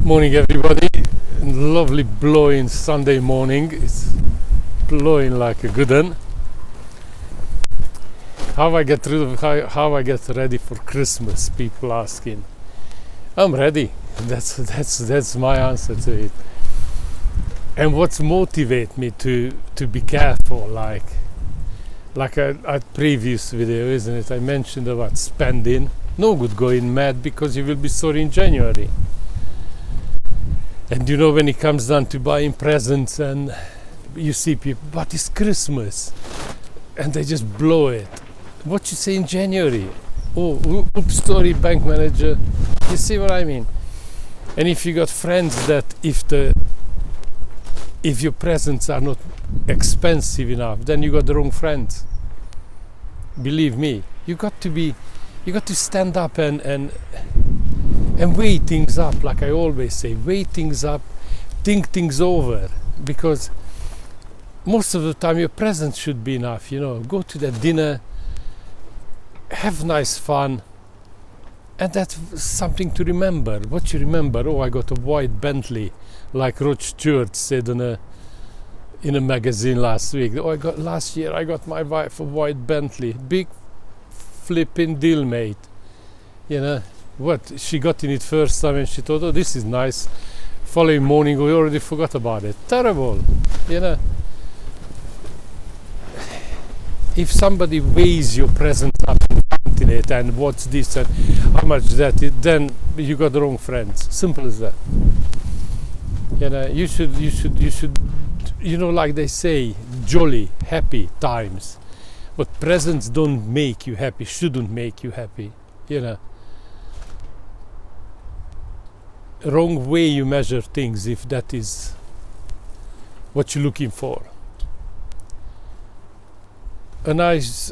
Morning everybody. Lovely blowing Sunday morning. It's blowing like a good one. How I get ready for Christmas, people asking. I'm ready. That's my answer to it. And what's motivate me to be careful, like a previous video, isn't it? I mentioned about spending. No good going mad because you will be sorry in January. And you know, when it comes down to buying presents and you see people, but it's Christmas, and they just blow it. What you say in January? Oh, oops, sorry, bank manager. You see what I mean? And if you got friends that if your presents are not expensive enough, then you got the wrong friends. Believe me, you got to stand up and weigh things up, like I always say, weigh things up, think things over, because most of the time your presents should be enough, you know. Go to that dinner, have nice fun, and that's something to remember. What you remember? Oh, I got a white Bentley, like Rod Stewart said in a magazine last week. Oh, last year I got my wife a white Bentley. Big flipping deal, mate. You know what? She got in it first time and she thought, oh, this is nice. Following morning we already forgot about it. Terrible, you know. If somebody weighs your presents up and counting it and what's this and how much that is, then you got the wrong friends. Simple as that. You know, you should, you know, like they say, jolly, happy times. But presents don't make you happy, shouldn't make you happy, you know. Wrong way you measure things if that is what you're looking for. A nice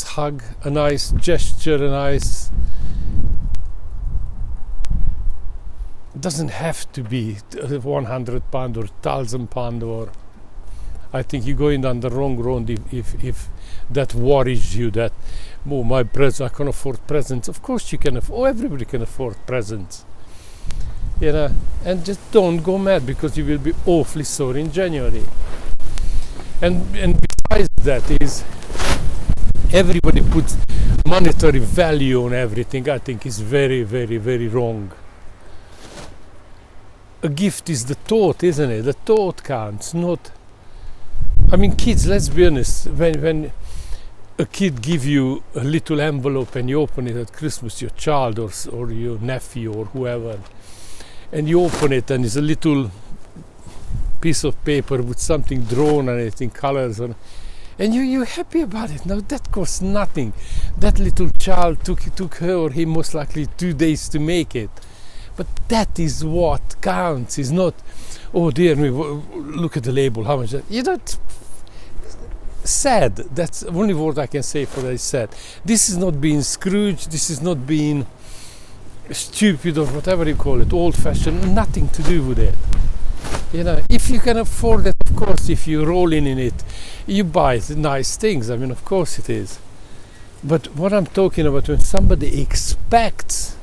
hug, a nice gesture, doesn't have to be £100 or £1,000 or I think you're going down the wrong road if that worries you that, oh, my present, I can afford presents. Of course you can everybody can afford presents. You know, and just don't go mad because you will be awfully sorry in January. And besides that is, everybody puts monetary value on everything. I think is very, very, very wrong. A gift is the thought, isn't it? The thought counts, not. I mean, kids. Let's be honest. When a kid give you a little envelope and you open it at Christmas, your child or your nephew or whoever, and you open it and it's a little piece of paper with something drawn on it in colors and you're happy about it. Now that costs nothing. That little child took her or him most likely 2 days to make it. But that is what counts. Is not, oh dear me, look at the label, how much that, you know, sad. That's the only word I can say for that is sad. This is not being Scrooge, this is not being stupid or whatever you call it, old-fashioned, nothing to do with it. You know, if you can afford it, of course, if you're rolling in it, you buy nice things. I mean, of course it is. But what I'm talking about, when somebody expects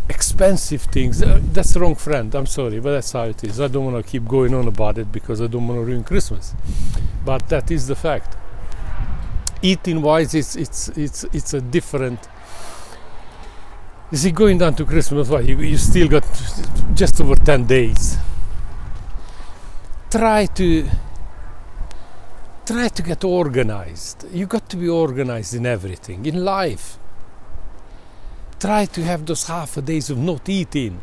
expensive things, that's the wrong friend. I'm sorry, but that's how it is. I don't want to keep going on about it because I don't want to ruin Christmas. But that is the fact. Eating-wise, it's a different. You see, going down to Christmas, you still got just over 10 days. Try to get organized. You got to be organized in everything, in life. Try to have those half a days of not eating.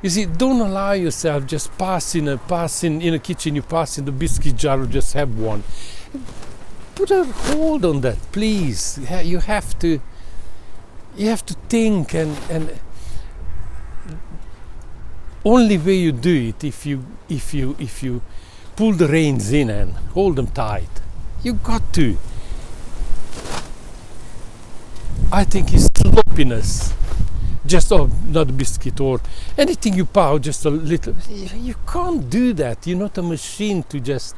You see, don't allow yourself just passing in a kitchen, you pass in the biscuit jar or just have one. Put a hold on that, please. You have to think and only way you do it if you pull the reins in and hold them tight. You got to. I think it's sloppiness. Just not a biscuit or anything you pow, just a little. You can't do that. You're not a machine to just.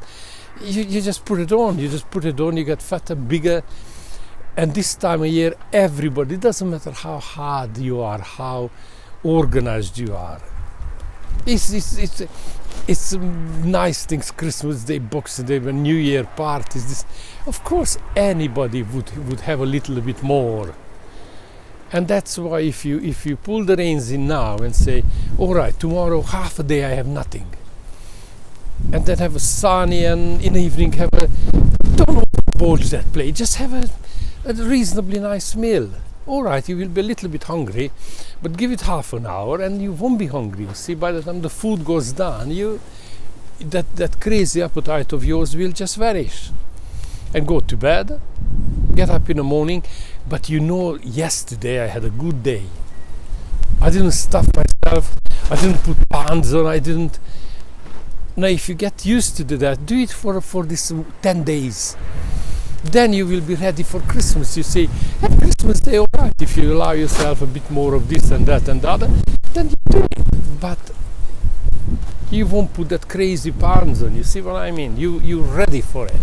You just put it on. You just put it on. You get fatter, bigger. And this time of year, everybody, it doesn't matter how hard you are, how organized you are, It's nice things, Christmas Day, Boxing Day, New Year parties. This, of course, anybody would have a little bit more. And that's why if you pull the reins in now and say, all right, tomorrow half a day I have nothing, and then have a sunny, and in the evening have a, don't overboard that play, just have a reasonably nice meal. All right, you will be a little bit hungry, but give it half an hour and you won't be hungry. You see, by the time the food goes down, that crazy appetite of yours will just vanish. And go to bed, get up in the morning, but you know, yesterday I had a good day. I didn't stuff myself, I didn't put pants on, I didn't. Now, if you get used to do that, do it for this 10 days. Then you will be ready for Christmas. You say, have Christmas Day, all right. If you allow yourself a bit more of this and that and the other, then you do it. But you won't put that crazy pants on. You see what I mean? You're ready for it.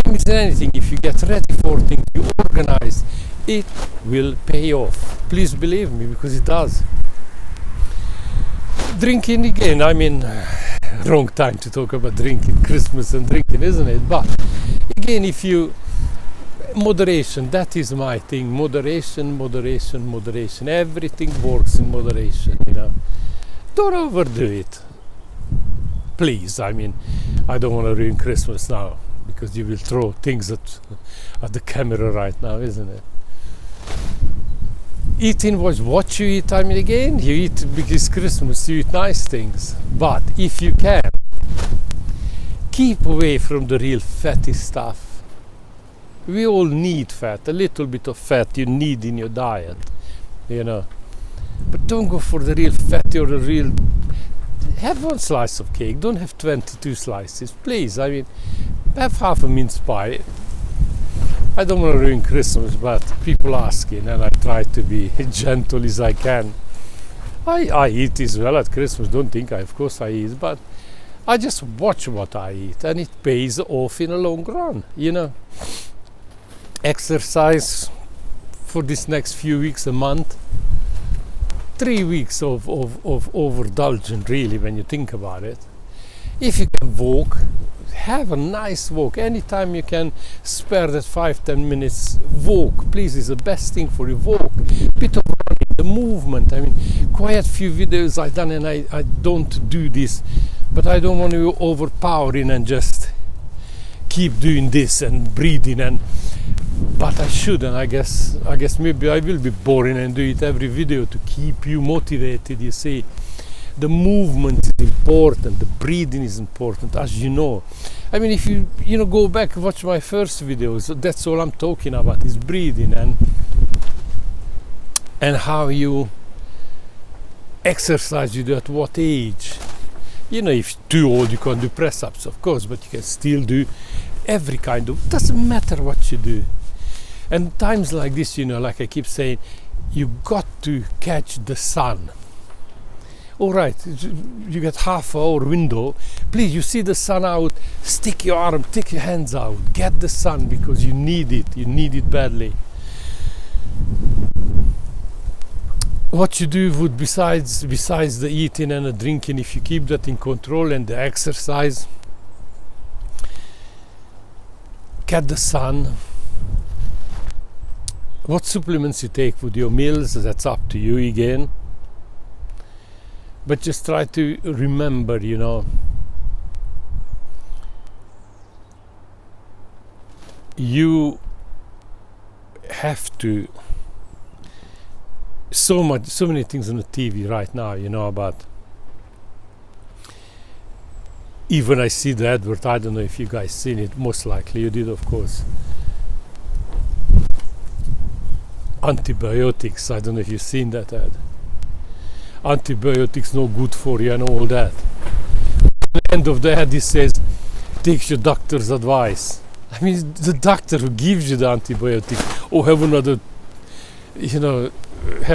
Same as anything. If you get ready for things, you organize, it will pay off. Please believe me, because it does. Drinking again, I mean, wrong time to talk about drinking, Christmas and drinking, isn't it? But again, if you, moderation, that is my thing. Moderation, moderation, moderation. Everything works in moderation, you know. Don't overdo it. Please, I mean, I don't want to ruin Christmas now, because you will throw things at the camera right now, isn't it? Eating was what you eat. I mean, again, you eat because Christmas, you eat nice things. But if you can, keep away from the real fatty stuff. We all need fat. A little bit of fat you need in your diet, you know. But don't go for the real fatty or the real. Have one slice of cake. Don't have 22 slices, please. I mean, have half a mince pie. I don't want to ruin Christmas, but people asking, and I try to be gentle as I can. I eat as well at Christmas. Don't think of course I eat, but I just watch what I eat, and it pays off in the long run, you know. Exercise for this next few weeks, a month. 3 weeks of overindulgence, really, when you think about it. If you can walk, have a nice walk. Anytime you can spare that 5-10 minutes, walk, please. Is the best thing for you. Walk, bit of running, the movement. I mean, quite a few videos I've done, and I don't do this, but I don't want to be overpowering and just keep doing this and breathing, and but I should, and I guess maybe I will be boring and do it every video to keep you motivated. You see, the movement is important, the breathing is important, as you know. I mean, if you go back and watch my first videos, that's all I'm talking about, is breathing and how you exercise. You do at what age. You know, if you're too old, you can't do press-ups, of course, but you can still do every kind of, doesn't matter what you do. And times like this, you know, like I keep saying, you got to catch the sun. All right, you get half hour window. Please, you see the sun out, stick your arm, stick your hands out, get the sun, because you need it. You need it badly. What you do would, besides the eating and the drinking, if you keep that in control, and the exercise, get the sun. What supplements you take with your meals, that's up to you again. But just try to remember, you know, you have to, so many things on the TV right now, you know, about, even I see the advert, I don't know if you guys seen it, most likely you did, of course. Antibiotics, I don't know if you've seen that ad. Antibiotics no good for you and all that. At the end of the ad it says, take your doctor's advice. I mean, the doctor who gives you the antibiotic, or have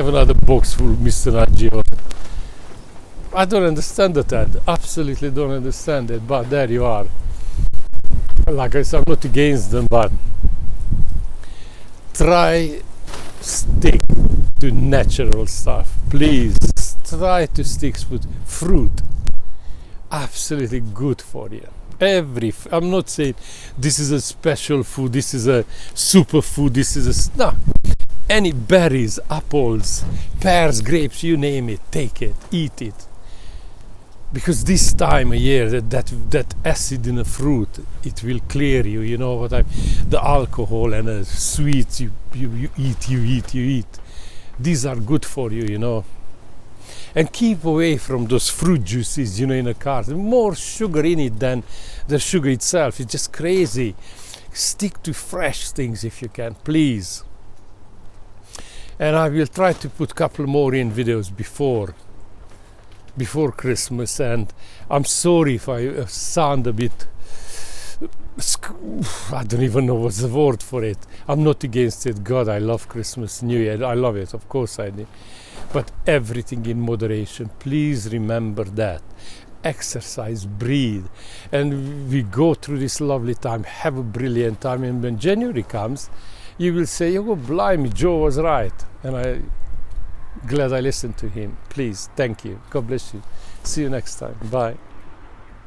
another box full of Mr. Nagio. I don't understand that ad. Absolutely don't understand it, but there you are. Like I said, I'm not against them, but stick to natural stuff. Please try to stick with fruit. Absolutely good for you. I'm not saying this is a special food, this is a superfood, this is no. Any berries, apples, pears, grapes, you name it, take it, eat it. Because this time of year, that acid in a fruit, it will clear you. You know what the alcohol and the sweets you eat. These are good for you, you know. And keep away from those fruit juices, you know, in a car. There's more sugar in it than the sugar itself. It's just crazy. Stick to fresh things if you can, please. And I will try to put a couple more in videos before Christmas, and I'm sorry if I sound a bit, I don't even know what's the word for it. I'm not against it. God, I love Christmas, New Year, I love it, of course I do. But everything in moderation. Please remember that. Exercise, breathe, and we go through this lovely time. Have a brilliant time, and when January comes, you will say, oh, blimey, Joe was right. And I'm glad I listened to him. Please, thank you. God bless you. See you next time. Bye.